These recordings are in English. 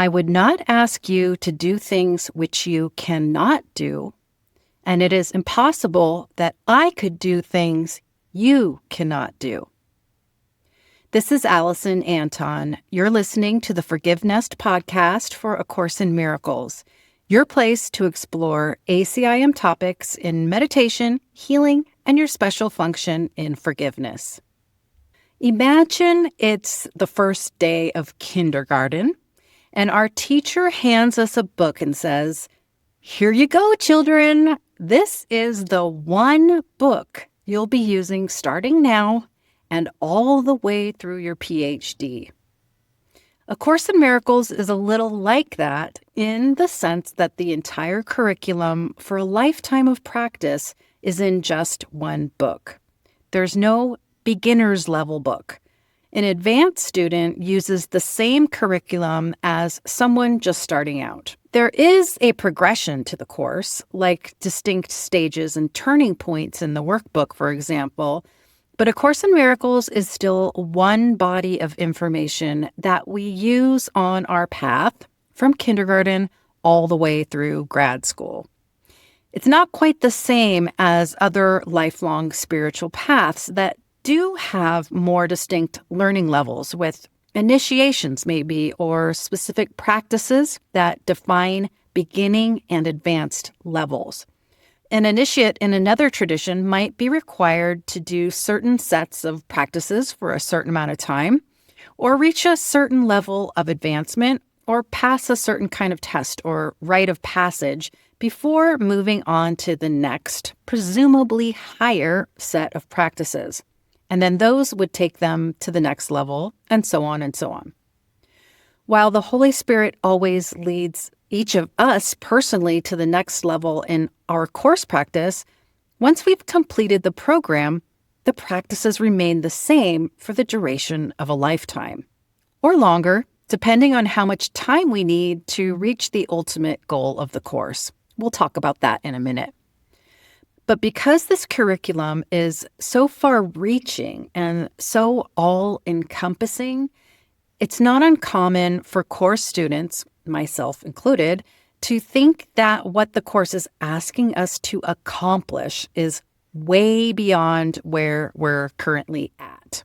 I would not ask you to do things which you cannot do, and it is impossible that I could do things you cannot do. This is Alison Anton. You're listening to the ForgiveNest Podcast for A Course in Miracles, your place to explore ACIM topics in meditation, healing, and your special function in forgiveness. Imagine it's the first day of kindergarten, and our teacher hands us a book and says, "Here you go, children. This is the one book you'll be using starting now and all the way through your PhD." A Course in Miracles is a little like that in the sense that the entire curriculum for a lifetime of practice is in just one book. There's no beginner's level book. An advanced student uses the same curriculum as someone just starting out. There is a progression to the course, like distinct stages and turning points in the workbook, for example, but A Course in Miracles is still one body of information that we use on our path from kindergarten all the way through grad school. It's not quite the same as other lifelong spiritual paths that do have more distinct learning levels with initiations maybe, or specific practices that define beginning and advanced levels. An initiate in another tradition might be required to do certain sets of practices for a certain amount of time, or reach a certain level of advancement, or pass a certain kind of test or rite of passage before moving on to the next, presumably higher set of practices. And then those would take them to the next level, and so on and so on. While the Holy Spirit always leads each of us personally to the next level in our course practice, once we've completed the program, the practices remain the same for the duration of a lifetime, or longer, depending on how much time we need to reach the ultimate goal of the course. We'll talk about that in a minute. But because this curriculum is so far-reaching and so all-encompassing, it's not uncommon for course students, myself included, to think that what the course is asking us to accomplish is way beyond where we're currently at.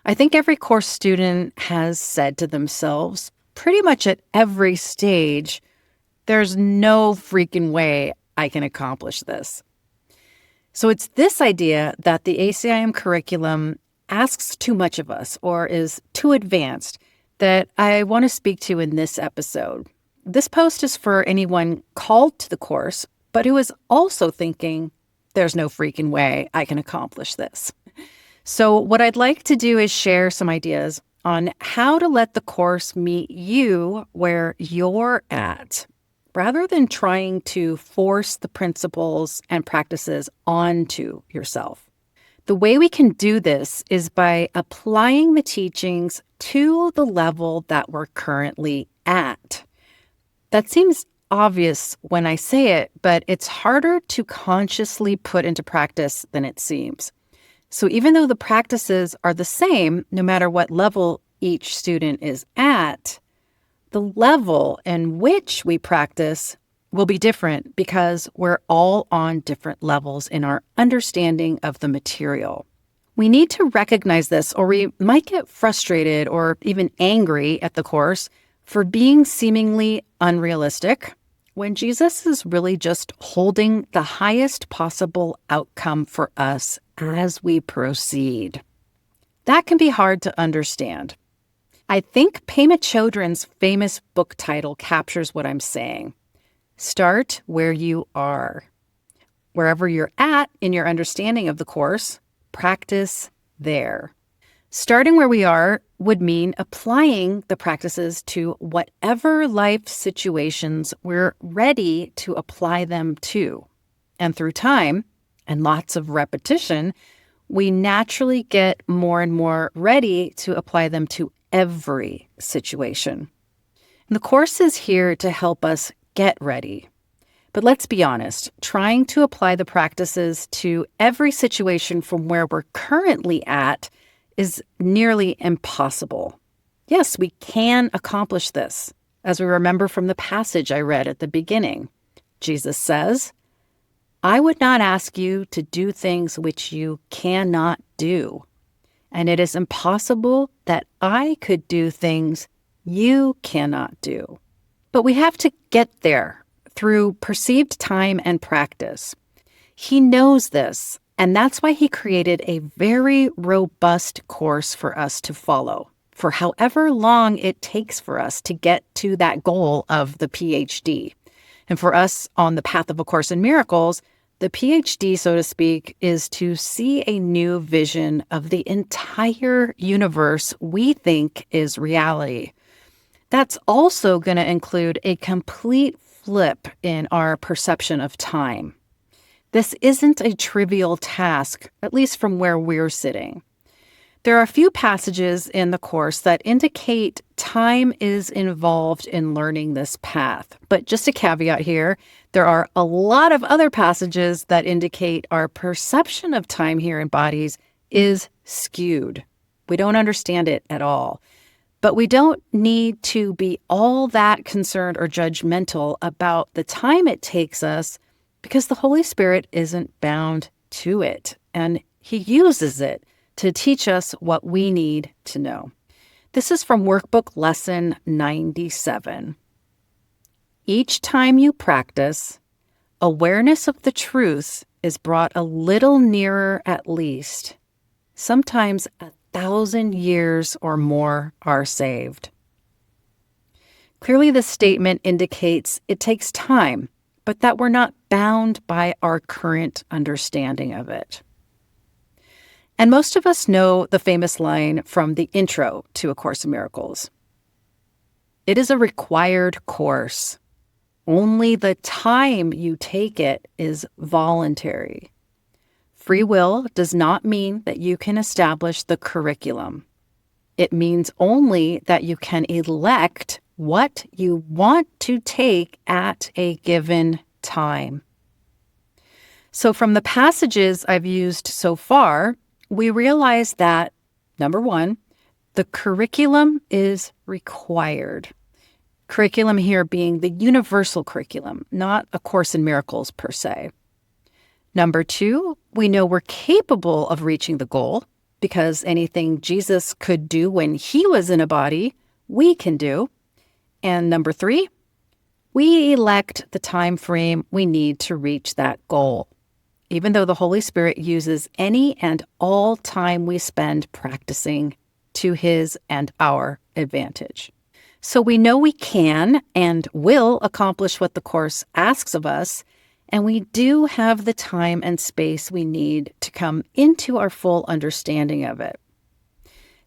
I think every course student has said to themselves, pretty much at every stage, there's no freaking way I can accomplish this. So it's this idea that the ACIM curriculum asks too much of us or is too advanced that I want to speak to in this episode. This post is for anyone called to the course, but who is also thinking, there's no freaking way I can accomplish this. So what I'd like to do is share some ideas on how to let the course meet you where you're at, rather than trying to force the principles and practices onto yourself. The way we can do this is by applying the teachings to the level that we're currently at. That seems obvious when I say it, but it's harder to consciously put into practice than it seems. So even though the practices are the same, no matter what level each student is at, the level in which we practice will be different because we're all on different levels in our understanding of the material. We need to recognize this, or we might get frustrated or even angry at the course for being seemingly unrealistic when Jesus is really just holding the highest possible outcome for us as we proceed. That can be hard to understand. I think Pema Chodron's famous book title captures what I'm saying. Start where you are. Wherever you're at in your understanding of the course, practice there. Starting where we are would mean applying the practices to whatever life situations we're ready to apply them to. And through time and lots of repetition, we naturally get more and more ready to apply them to every situation. And the course is here to help us get ready. But let's be honest, trying to apply the practices to every situation from where we're currently at is nearly impossible. Yes, we can accomplish this. As we remember from the passage I read at the beginning, Jesus says, "I would not ask you to do things which you cannot do, and it is impossible that I could do things you cannot do." But we have to get there through perceived time and practice. He knows this, and that's why he created a very robust course for us to follow for however long it takes for us to get to that goal of the PhD. And for us on the path of A Course in Miracles, the PhD, so to speak, is to see a new vision of the entire universe we think is reality. That's also going to include a complete flip in our perception of time. This isn't a trivial task, at least from where we're sitting. There are a few passages in the course that indicate time is involved in learning this path. But just a caveat here, there are a lot of other passages that indicate our perception of time here in bodies is skewed. We don't understand it at all. But we don't need to be all that concerned or judgmental about the time it takes us because the Holy Spirit isn't bound to it, and he uses it to teach us what we need to know. This is from Workbook Lesson 97. Each time you practice, awareness of the truth is brought a little nearer at least. Sometimes 1,000 years or more are saved. Clearly, this statement indicates it takes time, but that we're not bound by our current understanding of it. And most of us know the famous line from the intro to A Course in Miracles. It is a required course. Only the time you take it is voluntary. Free will does not mean that you can establish the curriculum. It means only that you can elect what you want to take at a given time. So from the passages I've used so far, we realize that, number one, the curriculum is required. Curriculum here being the universal curriculum, not A Course in Miracles per se. Number two, we know we're capable of reaching the goal because anything Jesus could do when he was in a body, we can do. And number three, we elect the time frame we need to reach that goal, even though the Holy Spirit uses any and all time we spend practicing to his and our advantage. So we know we can and will accomplish what the Course asks of us, and we do have the time and space we need to come into our full understanding of it.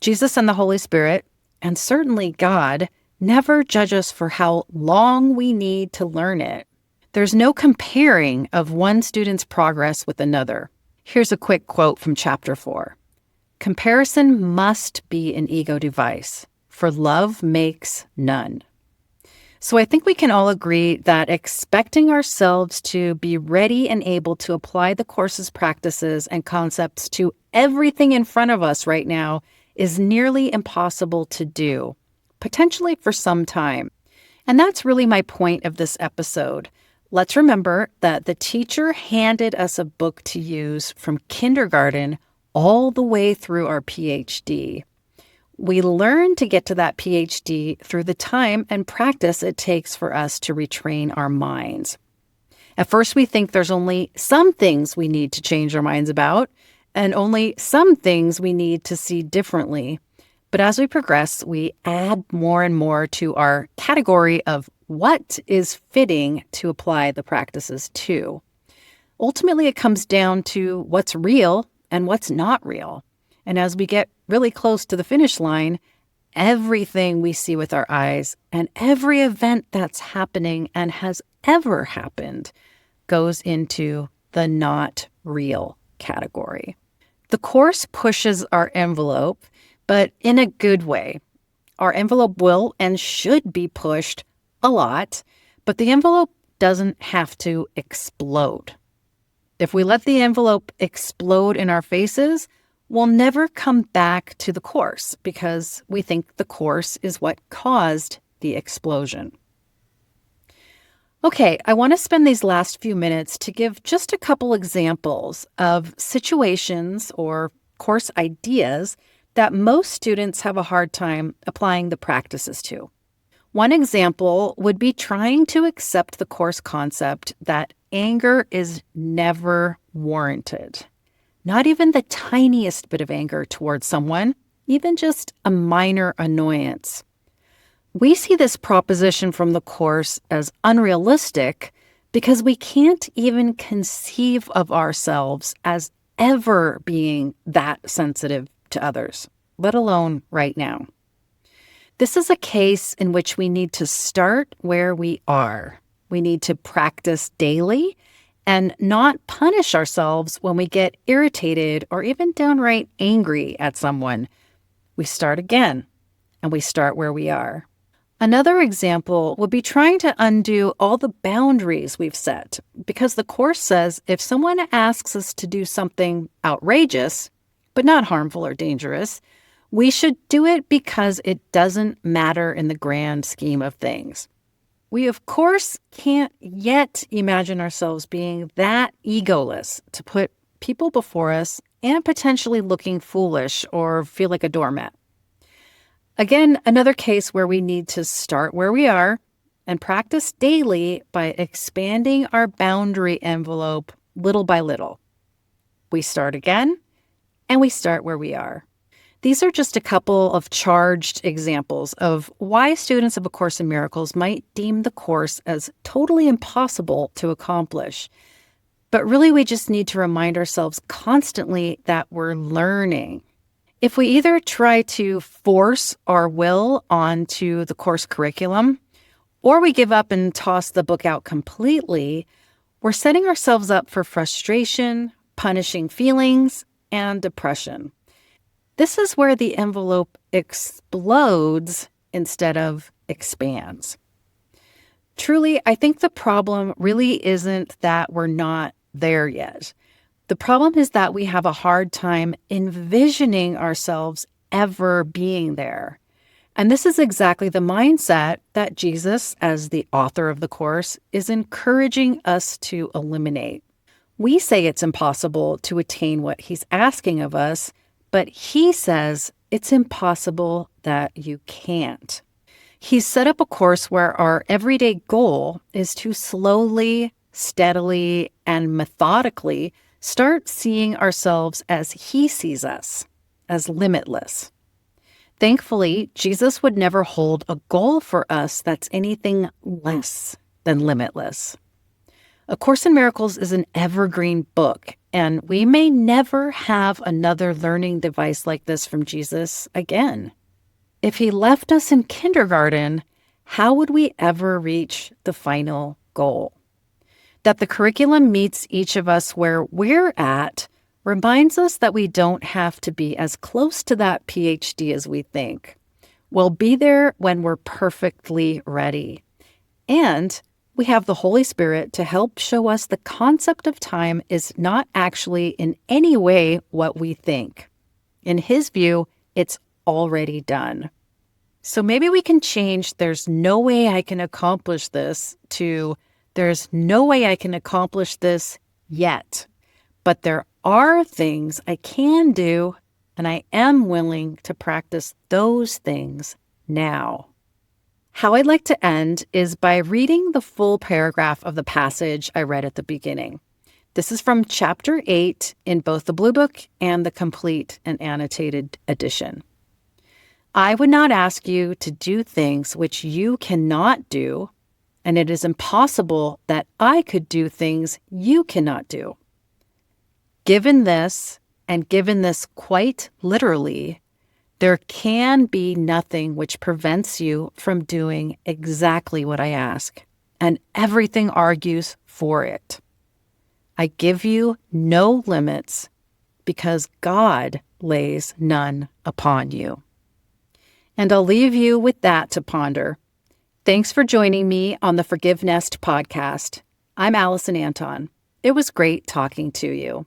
Jesus and the Holy Spirit, and certainly God, never judge us for how long we need to learn it. There's no comparing of one student's progress with another. Here's a quick quote from Chapter 4. Comparison must be an ego device, for love makes none. So I think we can all agree that expecting ourselves to be ready and able to apply the Course's practices and concepts to everything in front of us right now is nearly impossible to do, potentially for some time. And that's really my point of this episode. Let's remember that the teacher handed us a book to use from kindergarten all the way through our PhD. We learn to get to that PhD through the time and practice it takes for us to retrain our minds. At first, we think there's only some things we need to change our minds about, and only some things we need to see differently. But as we progress, we add more and more to our category of what is fitting to apply the practices to. Ultimately, it comes down to what's real and what's not real. And as we get really close to the finish line, everything we see with our eyes and every event that's happening and has ever happened goes into the not real category. The Course pushes our envelope, but in a good way. Our envelope will and should be pushed a lot, but the envelope doesn't have to explode. If we let the envelope explode in our faces, we'll never come back to the Course because we think the Course is what caused the explosion. Okay, I want to spend these last few minutes to give just a couple examples of situations or course ideas that most students have a hard time applying the practices to. One example would be trying to accept the course concept that anger is never warranted. Not even the tiniest bit of anger towards someone, even just a minor annoyance. We see this proposition from the Course as unrealistic because we can't even conceive of ourselves as ever being that sensitive to others, let alone right now. This is a case in which we need to start where we are. We need to practice daily and not punish ourselves when we get irritated or even downright angry at someone. We start again, and we start where we are. Another example would be trying to undo all the boundaries we've set, because the Course says if someone asks us to do something outrageous, but not harmful or dangerous, we should do it because it doesn't matter in the grand scheme of things. We, of course, can't yet imagine ourselves being that egoless to put people before us and potentially looking foolish or feel like a doormat. Again, another case where we need to start where we are and practice daily by expanding our boundary envelope little by little. We start again, and we start where we are. These are just a couple of charged examples of why students of A Course in Miracles might deem the course as totally impossible to accomplish. But really, we just need to remind ourselves constantly that we're learning. If we either try to force our will onto the course curriculum, or we give up and toss the book out completely, we're setting ourselves up for frustration, punishing feelings, and depression. This is where the envelope explodes instead of expands. Truly, I think the problem really isn't that we're not there yet. The problem is that we have a hard time envisioning ourselves ever being there. And this is exactly the mindset that Jesus, as the author of the Course, is encouraging us to eliminate. We say it's impossible to attain what he's asking of us, but he says it's impossible that you can't. He's set up a course where our everyday goal is to slowly, steadily, and methodically start seeing ourselves as he sees us, as limitless. Thankfully, Jesus would never hold a goal for us that's anything less than limitless. A Course in Miracles is an evergreen book, and we may never have another learning device like this from Jesus again. If he left us in kindergarten, how would we ever reach the final goal? That the curriculum meets each of us where we're at reminds us that we don't have to be as close to that PhD as we think. We'll be there when we're perfectly ready. And we have the Holy Spirit to help show us the concept of time is not actually in any way what we think. In his view, it's already done. So maybe we can change "there's no way I can accomplish this" to "there's no way I can accomplish this yet, but there are things I can do, and I am willing to practice those things now." How I'd like to end is by reading the full paragraph of the passage I read at the beginning. This is from Chapter 8 in both the Blue Book and the complete and annotated edition. "I would not ask you to do things which you cannot do, and it is impossible that I could do things you cannot do. Given this, and given this quite literally, there can be nothing which prevents you from doing exactly what I ask, and everything argues for it. I give you no limits because God lays none upon you." And I'll leave you with that to ponder. Thanks for joining me on the ForgiveNest podcast. I'm Alison Anton. It was great talking to you.